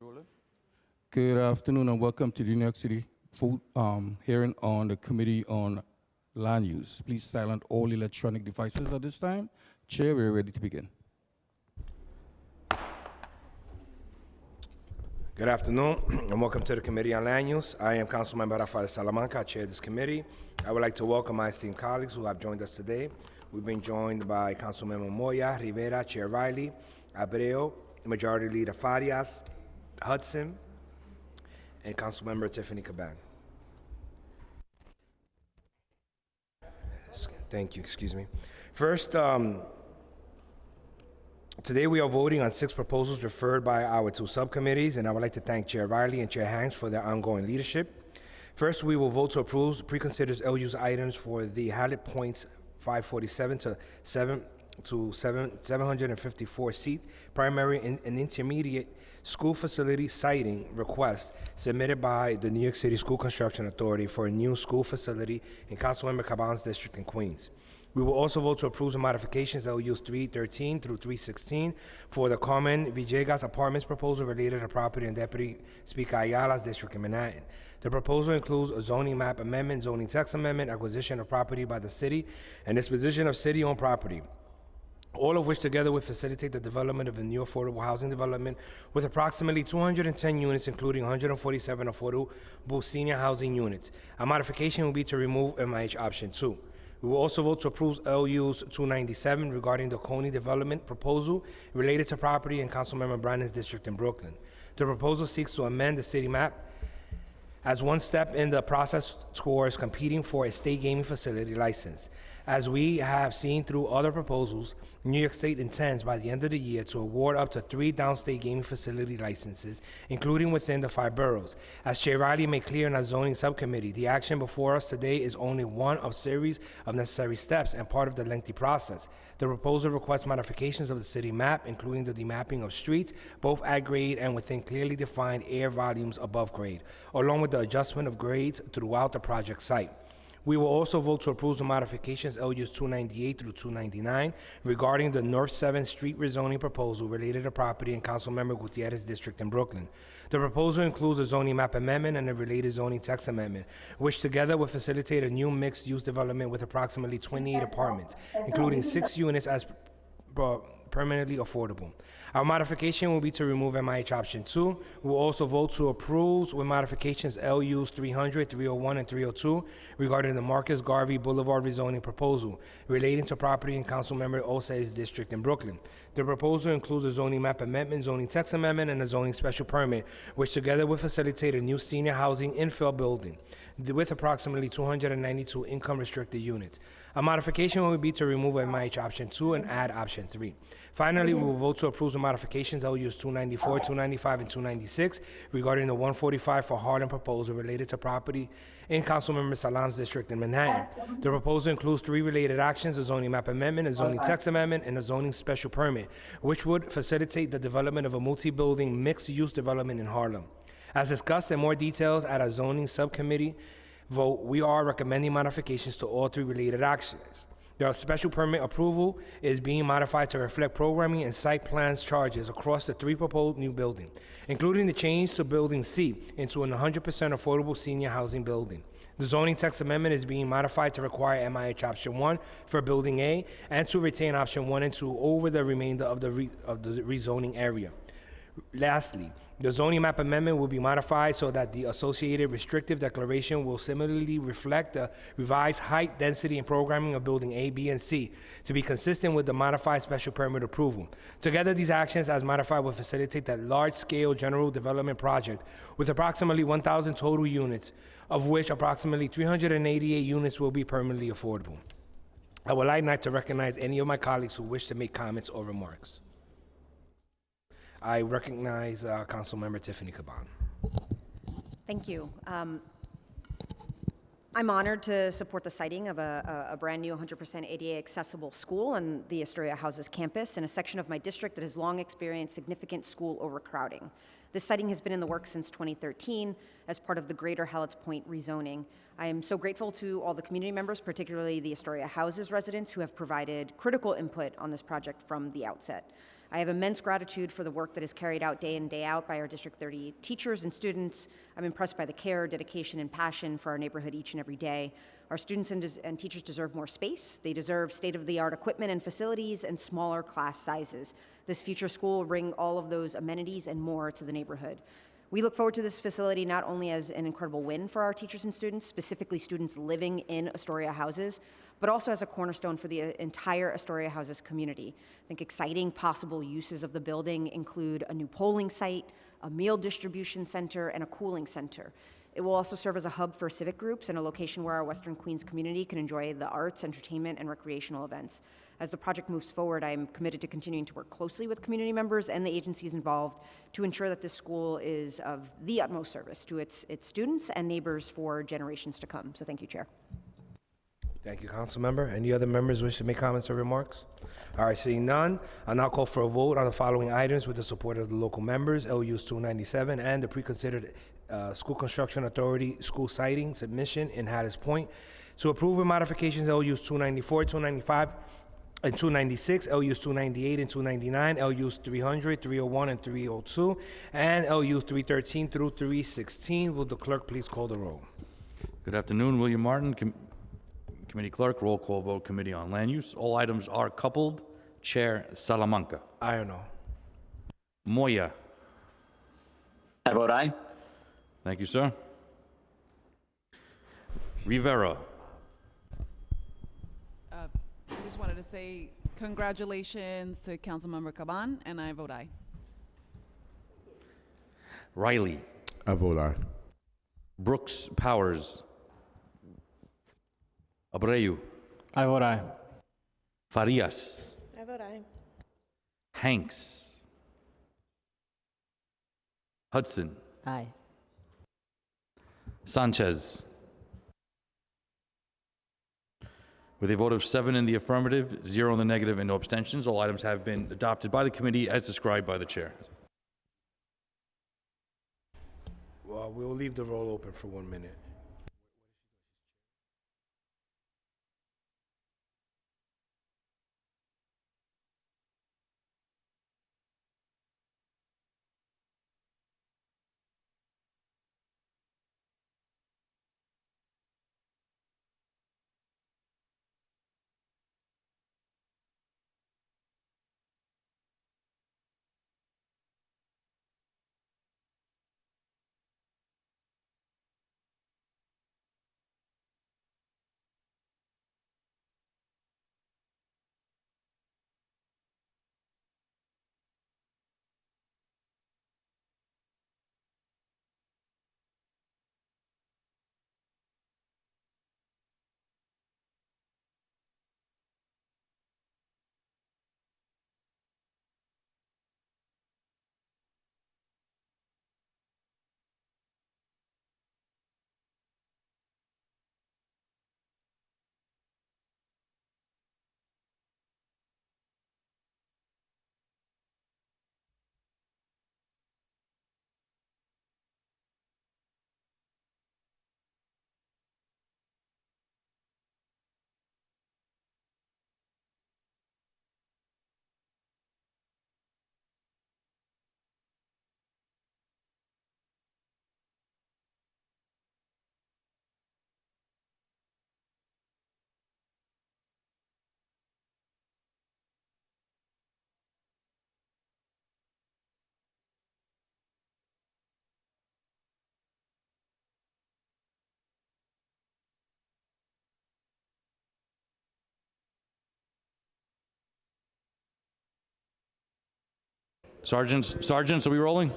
Roland. Good afternoon and welcome to the New York City hearing on the Committee on Land Use. Please silence all electronic devices at this time. Chair, we're ready to begin. Good afternoon and welcome to the Committee on Land Use. I am Councilmember Rafael Salamanca, I chair this committee. I would like to welcome my esteemed colleagues who have joined us today. We've been joined by Councilmember Moya, Rivera, Chair Riley, Abreu, Majority Leader Farias, Hudson, and Councilmember Tiffany Caban. Thank you, excuse me. First, today we are voting on 6 proposals referred by our 2 subcommittees, and I would like to thank Chair Riley and Chair Hanks for their ongoing leadership. First, we will vote to approve preconsidered LU's items for the Hallett Points 547 to 754 seat primary and intermediate school facility siting request submitted by the New York City School Construction Authority for a new school facility in Councilmember Caban's district in Queens. We will also vote to approve the modifications LUs 313 through 316 for the Carmen Villegas Apartments proposal related to property in Deputy Speaker Ayala's district in Manhattan. The proposal includes a zoning map amendment, zoning text amendment, acquisition of property by the city, and disposition of city-owned property, all of which together would facilitate the development of a new affordable housing development with approximately 210 units, including 147 affordable senior housing units. A modification will be to remove MIH option 2. We will also vote to approve LUs 297 regarding the Coney development proposal related to property in Councilmember Brandon's district in Brooklyn. The proposal seeks to amend the city map as one step in the process towards competing for a state gaming facility license. As we have seen through other proposals, New York State intends by the end of the year to award up to 3 downstate gaming facility licenses, including within the 5 boroughs. As Chair Riley made clear in our zoning subcommittee, the action before us today is only one of a series of necessary steps and part of the lengthy process. The proposal requests modifications of the city map, including the demapping of streets, both at grade and within clearly defined air volumes above grade, along with the adjustment of grades throughout the project site. We will also vote to approve the modifications LUs 298 through 299 regarding the North 7th Street rezoning proposal related to property in Councilmember Gutierrez's district in Brooklyn. The proposal includes a zoning map amendment and a related zoning text amendment, which together will facilitate a new mixed-use development with approximately 28 apartments, including 6 units as permanently affordable. Our modification will be to remove MIH option 2. We will also vote to approve with modifications LUs 300, 301, and 302 regarding the Marcus Garvey Boulevard rezoning proposal relating to property in Councilmember Osei's district in Brooklyn. The proposal includes a zoning map amendment, zoning text amendment, and a zoning special permit, which together will facilitate a new senior housing infill building with approximately 292 income-restricted units. A modification will be to remove MIH option 2 and add option 3. Finally, we will vote to approve the modifications LUs 294, 295, and 296 regarding the 145 for Harlem proposal related to property in Councilmember Salam's district in Manhattan. The proposal includes 3 related actions: a zoning map amendment, a zoning text amendment, and a zoning special permit, which would facilitate the development of a multi-building mixed-use development in Harlem. As discussed in more details at our zoning subcommittee vote, we are recommending modifications to all 3 related actions. The special permit approval is being modified to reflect programming and site plans charges across the 3 proposed new buildings, including the change to Building C into an 100% affordable senior housing building. The zoning text amendment is being modified to require MIH option 1 for Building A and to retain option 1 and 2 over the remainder of the rezoning area. Lastly, the zoning map amendment will be modified so that the associated restrictive declaration will similarly reflect the revised height, density, and programming of Building A, B, and C to be consistent with the modified special permit approval. Together, these actions as modified will facilitate that large-scale general development project with approximately 1,000 total units, of which approximately 388 units will be permanently affordable. I would like now to recognize any of my colleagues who wish to make comments or remarks. I recognize Councilmember Tiffany Caban. Thank you. I'm honored to support the siting of a brand new 100% ADA accessible school on the Astoria Houses campus in a section of my district that has long experienced significant school overcrowding. This siting has been in the works since 2013 as part of the greater Hallett's Point rezoning. I am so grateful to all the community members, particularly the Astoria Houses residents, who have provided critical input on this project from the outset. I have immense gratitude for the work that is carried out day in, day out by our District 30 teachers and students. I'm impressed by the care, dedication, and passion for our neighborhood each and every day. Our students and teachers deserve more space. They deserve state-of-the-art equipment and facilities and smaller class sizes. This future school will bring all of those amenities and more to the neighborhood. We look forward to this facility not only as an incredible win for our teachers and students, specifically students living in Astoria houses, but also as a cornerstone for the entire Astoria houses community. I think exciting possible uses of the building include a new polling site, a meal distribution center, and a cooling center. It will also serve as a hub for civic groups and a location where our Western Queens community can enjoy the arts, entertainment, and recreational events. As the project moves forward, I am committed to continuing to work closely with community members and the agencies involved to ensure that this school is of the utmost service to its students and neighbors for generations to come. So thank you, Chair. Thank you, Councilmember. Any other members wish to make comments or remarks? All right, seeing none, I'll now call for a vote on the following items with the support of the local members, LUs 297 and the pre-considered School Construction Authority School Siting Submission in Hatters Point. To approve with modifications, LUs 294, 295, and 296, LUs 298 and 299, LUs 300, 301, and 302, and LUs 313 through 316. Will the clerk please call the roll? Good afternoon, William Martin, Committee Clerk, roll call vote, Committee on Land Use. All items are coupled. Chair Salamanca. Aye or no? Moya. I vote aye. Thank you, sir. Rivera. I just wanted to say congratulations to Councilmember Caban, and I vote aye. Riley. I vote aye. Brooks Powers. Abreu. I vote aye. Farias. I vote aye. Hanks. Hudson. Aye. Sanchez. With a vote of 7 in the affirmative, 0 in the negative, and no abstentions, all items have been adopted by the committee as described by the chair. Well, we'll leave the roll open for 1 minute. Sergeants, are we rolling?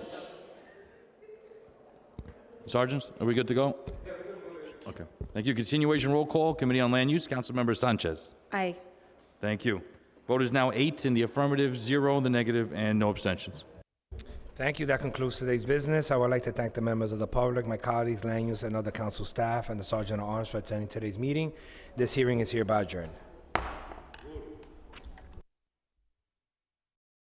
Sergeants, are we good to go? Okay. Thank you. Continuation roll call, Committee on Land Use, Councilmember Sanchez. Aye. Thank you. Vote is now 8 in the affirmative, 0 in the negative, and no abstentions. Thank you. That concludes today's business. I would like to thank the members of the public, my colleagues, land use, and other council staff, and the Sergeant at Arms for attending today's meeting. This hearing is hereby adjourned.